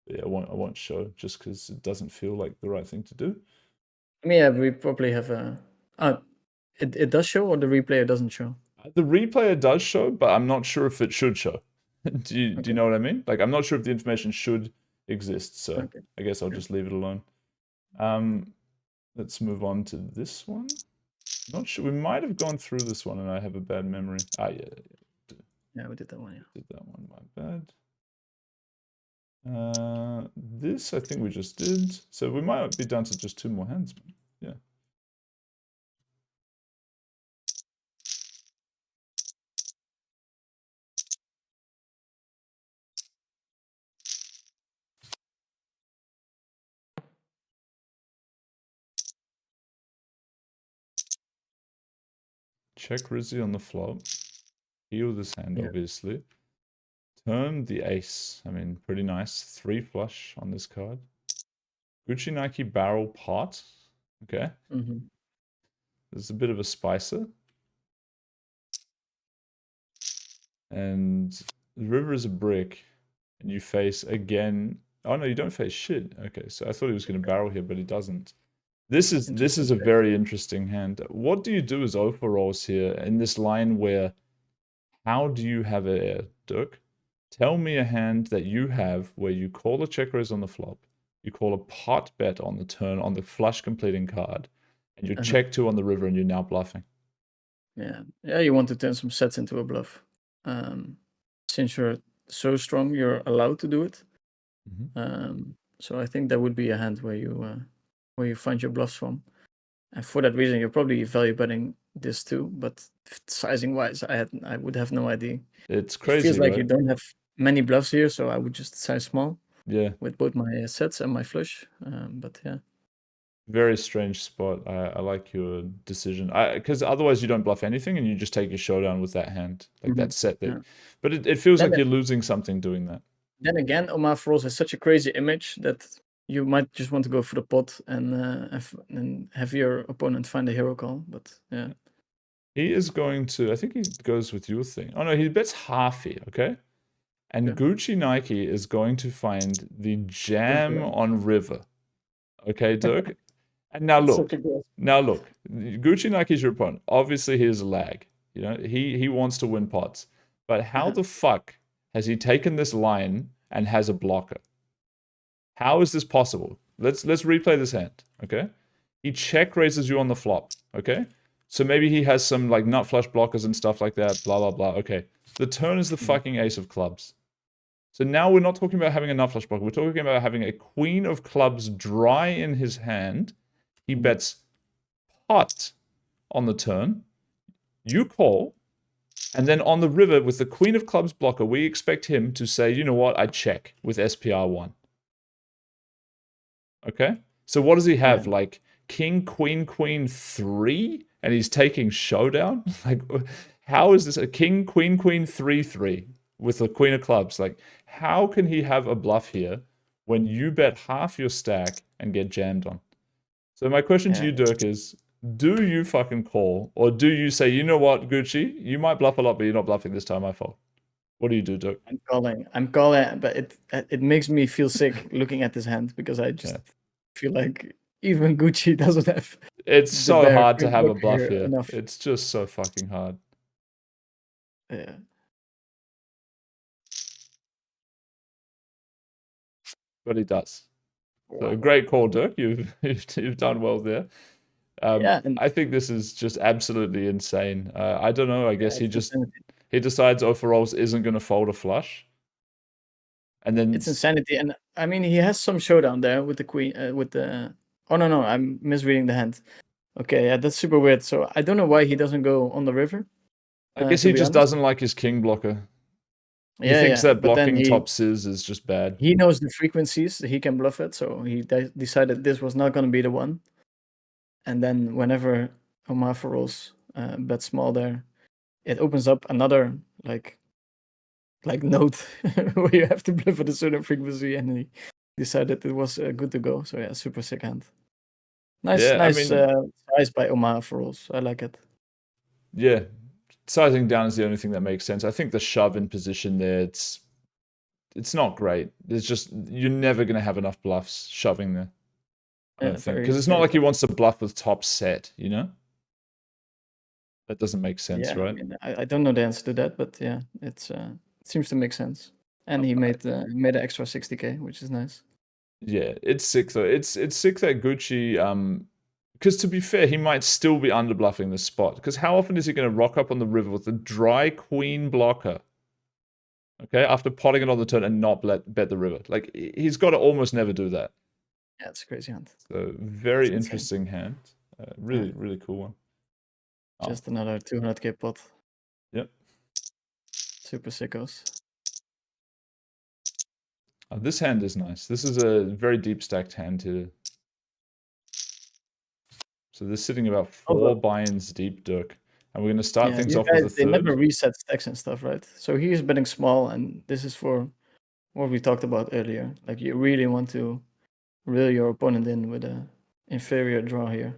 Yeah, I won't show just because it doesn't feel like the right thing to do. I mean, yeah, we probably have a... It does show, or the replayer doesn't show? The replayer does show, but I'm not sure if it should show. Do you know what I mean? Like, I'm not sure if the information should exist, so I guess I'll just leave it alone. Let's move on to this one. Not sure. We might have gone through this one, and I have a bad memory. Ah, yeah. Yeah, we did that one. Yeah. Did that one. My bad. This I think we just did. So we might be down to just 2 more hands. Yeah. Check Rizzy on the flop. Heal this hand, obviously. Turn the ace. I mean, pretty nice. 3 flush on this card. GucciNIKE barrel pot. Okay. There's a bit of a spicer. And the river is a brick. And you face again. Oh no, you don't face shit. Okay, so I thought he was going to barrel here, but he doesn't. This is a very interesting hand. What do you do as overalls here in this line where how do you have a Dirk? Tell me a hand that you have where you call a check raise on the flop, you call a pot bet on the turn on the flush completing card, and you check 2 on the river and you're now bluffing. Yeah, you want to turn some sets into a bluff. Since you're so strong, you're allowed to do it. So I think that would be a hand where you find your bluffs from. And for that reason, you're probably value betting this too. But sizing wise, I would have no idea. It's crazy. It feels like right? you don't have many bluffs here, so I would just size small. Yeah. With both my sets and my flush. But yeah. Very strange spot. I like your decision. Because otherwise you don't bluff anything and you just take your showdown with that hand. Like that set there. Yeah. But it feels like you're losing something doing that. Then again, Omaha4rollz has such a crazy image that you might just want to go for the pot and have your opponent find a hero call. But yeah. He is going to, I think he goes with your thing. Oh no, he bets half here, okay? And GucciNIKE is going to find the jam on river. Okay, Dirk? And now look, GucciNIKE is your opponent. Obviously, he has a lag. You know, he wants to win pots. But how the fuck has he taken this line and has a blocker? How is this possible? Let's replay this hand, okay? He check raises you on the flop, okay? So maybe he has some like nut flush blockers and stuff like that, blah, blah, blah. Okay, the turn is the fucking ace of clubs. So now we're not talking about having a nut flush blocker. We're talking about having a queen of clubs dry in his hand. He bets pot on the turn. You call. And then on the river with the queen of clubs blocker, we expect him to say, you know what, I check with SPR1. Okay? So what does he have? Like king, queen, 3? And he's taking showdown? Like, how is this a king, queen, 3 with the queen of clubs? Like, how can he have a bluff here when you bet half your stack and get jammed on? So my question to you, Dirk, is do you fucking call? Or do you say, you know what, Gucci, you might bluff a lot, but you're not bluffing this time, I fold. What do you do, Dirk? I'm calling, but it makes me feel sick looking at this hand because I just feel like even Gucci doesn't have. It's so hard to have a bluff here. It's just so fucking hard. Yeah. But he does. So great call, Dirk. You've done well there. I think this is just absolutely insane. I don't know. I guess he decides overalls isn't going to fold a flush. And then it's insanity. And I mean, he has some showdown there with the queen, with the. Oh no, I'm misreading the hand. Okay, yeah, that's super weird. So I don't know why he doesn't go on the river. I guess he just doesn't like his king blocker. He thinks that blocking top scissors is just bad. He knows the frequencies, he can bluff it, so he decided this was not going to be the one. And then whenever Omaha4rollz bets small there, it opens up another like note where you have to bluff at a certain frequency, and he decided it was good to go. So yeah, super sick hand. Nice size by Omaha4rollz. I like it. Yeah, sizing down is the only thing that makes sense. I think the shove in position there, it's not great. There's just, you're never going to have enough bluffs shoving there. I don't think. Because it's not like he wants to bluff with top set, you know? That doesn't make sense, Yeah, right? I mean, I don't know the answer to that, but yeah, it seems to make sense. And he made an extra 60K, which is nice. Yeah, it's sick though. It's sick that Gucci, because to be fair, he might still be under bluffing the spot. Because how often is he going to rock up on the river with a dry queen blocker? Okay, after potting it on the turn and not bet the river. Like, he's got to almost never do that. Yeah, it's a crazy hand. So very interesting hand. Really, yeah. really cool one. Just another 200K pot. Yep. Super sickos. This hand is nice. This is a very deep stacked hand here. So this is sitting about 4 buy-ins deep, Dirk. And we're going to start things off with a They third. never reset stacks and stuff, right? So he is betting small, and this is for what we talked about earlier. Like, you really want to reel your opponent in with a inferior draw here.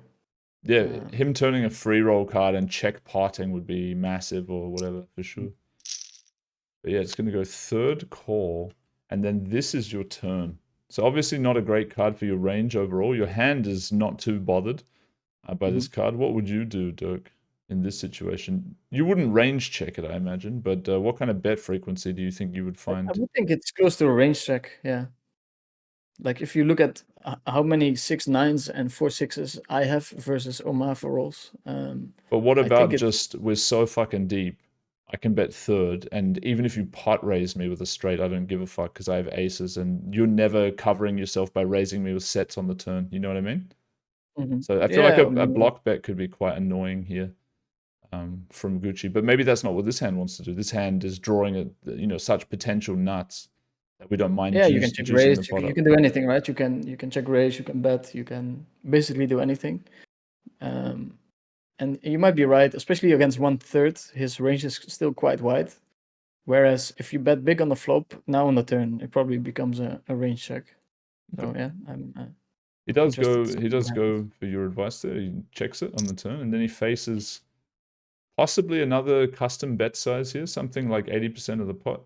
Yeah, him turning a free roll card and check potting would be massive or whatever, for sure. But yeah, it's going to go third call, and then this is your turn. So obviously not a great card for your range overall. Your hand is not too bothered by this card. What would you do, Dirk, in this situation? You wouldn't range check it, I imagine, but what kind of bet frequency do you think you would find? I would think it's close to a range check, yeah. Like, if you look at how many 6-9s and 4-6s I have versus Omaha4rollz. But what about just, we're so fucking deep, I can bet third, and even if you pot raise me with a straight, I don't give a fuck because I have aces, and you're never covering yourself by raising me with sets on the turn. You know what I mean? So I feel like a block bet could be quite annoying here from Gucci, but maybe that's not what this hand wants to do. This hand is drawing such potential nuts that we don't mind. Yeah, you can check raise. You can do anything, right? You can check raise. You can bet. You can basically do anything. And you might be right, especially against 1/3. His range is still quite wide. Whereas if you bet big on the flop, now on the turn, it probably becomes a range check. So yeah, he does go for your advice there. He checks it on the turn, and then he faces possibly another custom bet size here, something like 80% of the pot.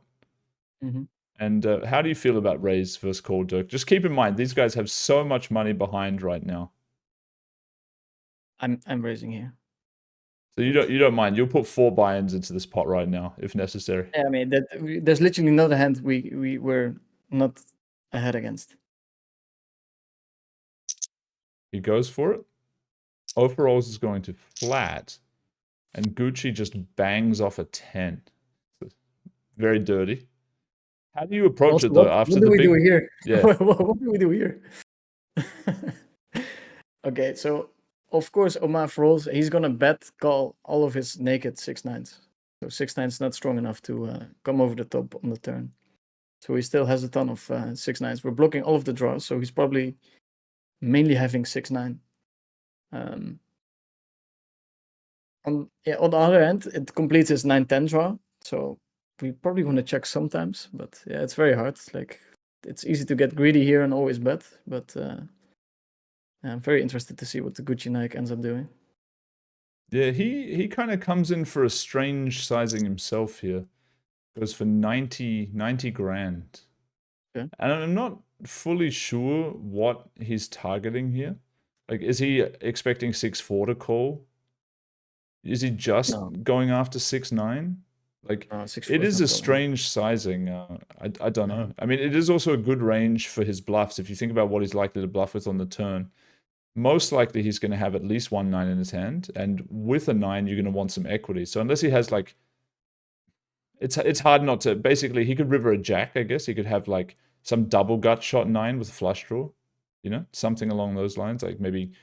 And how do you feel about raise versus call, Dirk? Just keep in mind, these guys have so much money behind right now. I'm raising here. So you don't mind. You'll put 4 buy-ins into this pot right now, if necessary. Yeah, I mean, there's literally no hand we were not ahead against. He goes for it. Omaha4rollz is going to flat, and Gucci just bangs off a 10. Very dirty. How do you approach it though? What do we do here? Yeah. What do we do here? Okay, so of course Omaha4rollz, he's gonna bet call all of his naked 6-9s. So 6-9 is not strong enough to come over the top on the turn. So he still has a ton of 6-9s. We're blocking all of the draws, so he's probably mainly having 6-9. On the other hand, it completes his 9-10 draw, so we probably want to check sometimes, but yeah, it's very hard. Like, it's easy to get greedy here and always bet, but I'm very interested to see what the GucciNIKE ends up doing. Yeah, he kind of comes in for a strange sizing himself here. Goes for 90 grand. Okay. And I'm not fully sure what he's targeting here. Like, is he expecting 6-4 to call? Is he just going after 6-9? Like, it is a strange sizing. I don't know. I mean, it is also a good range for his bluffs. If you think about what he's likely to bluff with on the turn, most likely he's going to have at least 1 9 in his hand. And with a 9, you're going to want some equity. So unless he has, like, it's hard not to. Basically, he could river a jack, I guess. He could have, like, some double gut shot 9 with a flush draw. You know, something along those lines. Like, maybe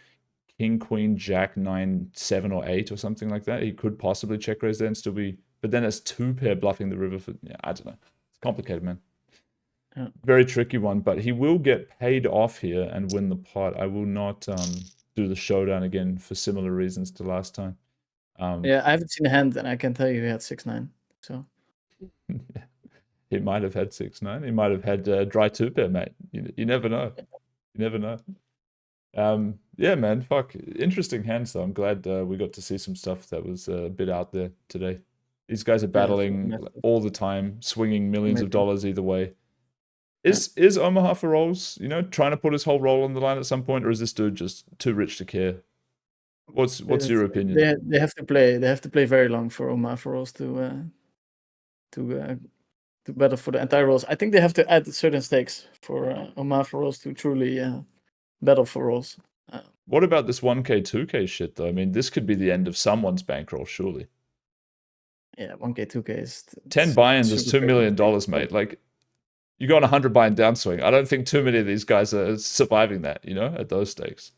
king, queen, jack, 9, 7, or 8 or something like that. He could possibly check raise there and still be... But then it's 2-pair bluffing the river for... Yeah, I don't know. It's complicated, man. Yeah. Very tricky one, but he will get paid off here and win the pot. I will not do the showdown again for similar reasons to last time. Yeah, I haven't seen the hand, and I can tell you he had 6-9. So yeah. He might have had 6-9. He might have had dry 2-pair, mate. You never know. You never know. Yeah, man, fuck. Interesting hands, though. I'm glad we got to see some stuff that was a bit out there today. These guys are battling all the time, swinging millions of dollars either way. Is Omaha4rollz, trying to put his whole roll on the line at some point, or is this dude just too rich to care? What's your opinion? They have to play very long for Omaha4rollz to battle for the entire rolls. I think they have to add certain stakes for Omaha4rollz to truly battle for rolls. What about this 1K, 2K shit though? I mean, this could be the end of someone's bankroll, surely. Yeah, 1K, 2K is 10 buy-ins is $2 million, mate. Like, you go on 100 buy-in downswing. I don't think too many of these guys are surviving that, you know, at those stakes.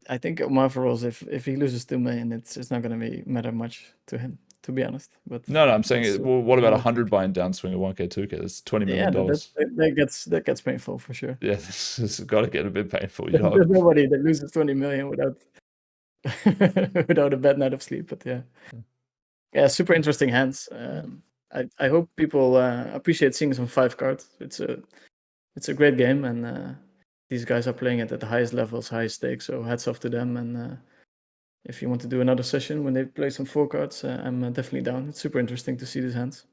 I think Omaha4rollz, if he loses 2 million, it's not going to matter much to him, to be honest. But no, I'm saying, well, what about 100 buy-in downswing at 1K, 2K? That's $20 million. Yeah, that gets painful for sure. Yeah, this has got to get a bit painful. You know? There's nobody that loses 20 million without without a bad night of sleep. But yeah, super interesting hands. I hope people appreciate seeing some 5 cards. It's a great game, and these guys are playing it at the highest levels, highest stakes. So hats off to them. And if you want to do another session when they play some 4 cards, I'm definitely down. It's super interesting to see these hands.